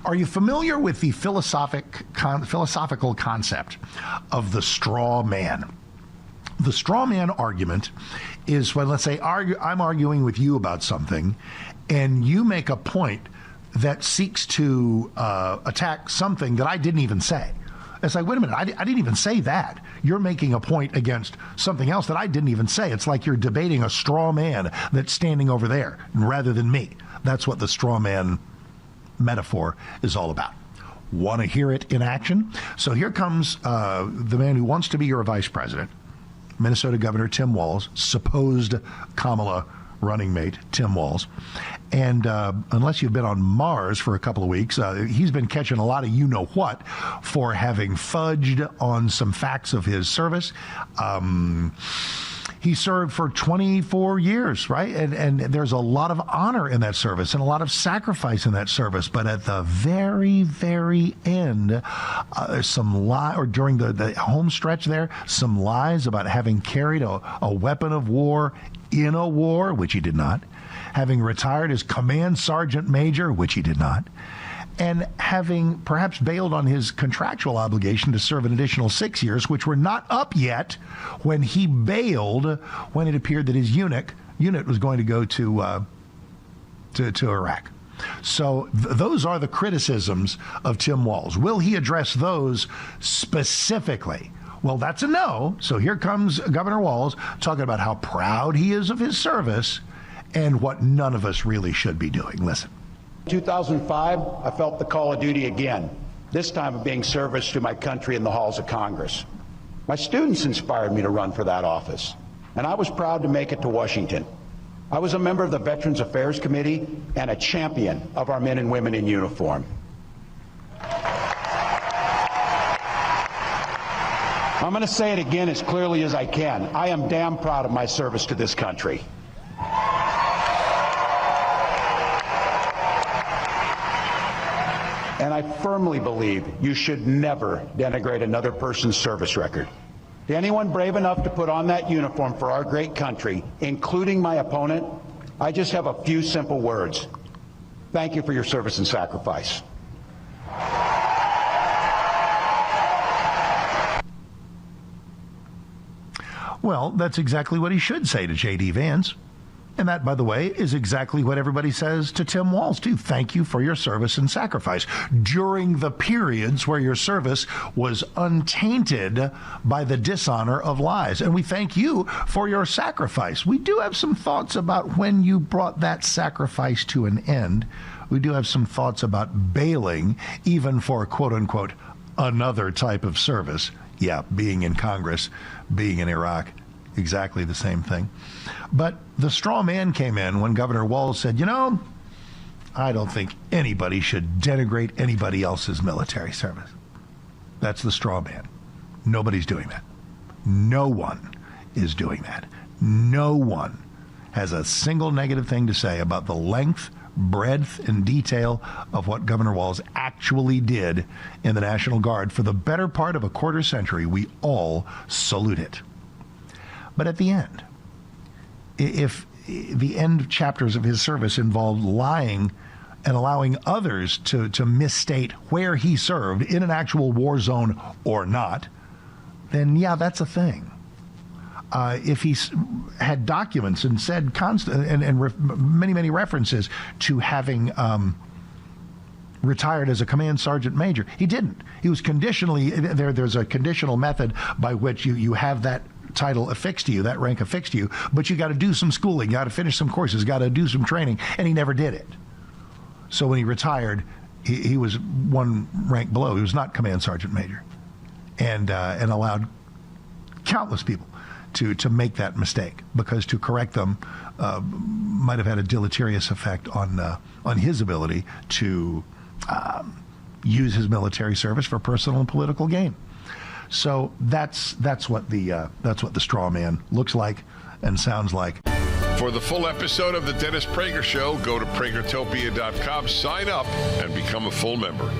Are you familiar with the philosophical concept of the straw man? The straw man argument is when, let's say, I'm arguing with you about something, and you make a point that seeks to attack something that I didn't even say. It's like, wait a minute, I didn't even say that. You're making a point against something else that I didn't even say. It's like you're debating a straw man that's standing over there rather than me. That's what the straw man metaphor is all about. Want to hear it in action? So here comes the man who wants to be your vice president, Minnesota Governor Tim Walz, supposed Kamala running mate Tim Walz. And unless you've been on Mars for a couple of weeks, he's been catching a lot of you-know-what for having fudged on some facts of his service. He served for 24 years, right? And there's a lot of honor in that service and a lot of sacrifice in that service. But at the very, very end, some lie, or during the home stretch there, some lies about having carried a weapon of war in a war, which he did not, having retired as command sergeant major, which he did not, and having perhaps bailed on his contractual obligation to serve an additional 6 years, which were not up yet when he bailed, when it appeared that his unit was going to go to Iraq. So those are the criticisms of Tim Walz. Will he address those specifically? Well, that's a no. So here comes Governor Walz talking about how proud he is of his service and what none of us really should be doing. Listen. 2005, I felt the call of duty again, this time of being service to my country in the halls of Congress. My students inspired me to run for that office, and I was proud to make it to Washington. I was a member of the Veterans Affairs Committee and a champion of our men and women in uniform. I'm going to say it again as clearly as I can. I am damn proud of my service to this country. And I firmly believe you should never denigrate another person's service record. To anyone brave enough to put on that uniform for our great country, including my opponent, I just have a few simple words. Thank you for your service and sacrifice. Well, that's exactly what he should say to J.D. Vance. And that, by the way, is exactly what everybody says to Tim Walz, too. Thank you for your service and sacrifice during the periods where your service was untainted by the dishonor of lies. And we thank you for your sacrifice. We do have some thoughts about when you brought that sacrifice to an end. We do have some thoughts about bailing, even for, quote unquote, another type of service. Yeah, being in Congress, being in Iraq. Exactly the same thing. But the straw man came in when Governor Walz said, you know, I don't think anybody should denigrate anybody else's military service. That's the straw man. Nobody's doing that. No one is doing that. No one has a single negative thing to say about the length, breadth, and detail of what Governor Walz actually did in the National Guard for the better part of a quarter century. We all salute it. But at the end, if the end chapters of his service involved lying and allowing others to misstate where he served in an actual war zone or not, then yeah, that's a thing. If he had documents and said many references to having retired as a command sergeant major, he didn't. He was conditionally, there's a conditional method by which you have that title affixed to you, that rank affixed to you, but you got to do some schooling, you got to finish some courses, got to do some training, and he never did it. So when he retired, he was one rank below. He was not command sergeant major, and allowed countless people to make that mistake, because to correct them might have had a deleterious effect on his ability to use his military service for personal and political gain. So that's what the straw man looks like and sounds like. For the full episode of the Dennis Prager Show, go to pragertopia.com, sign up, and become a full member.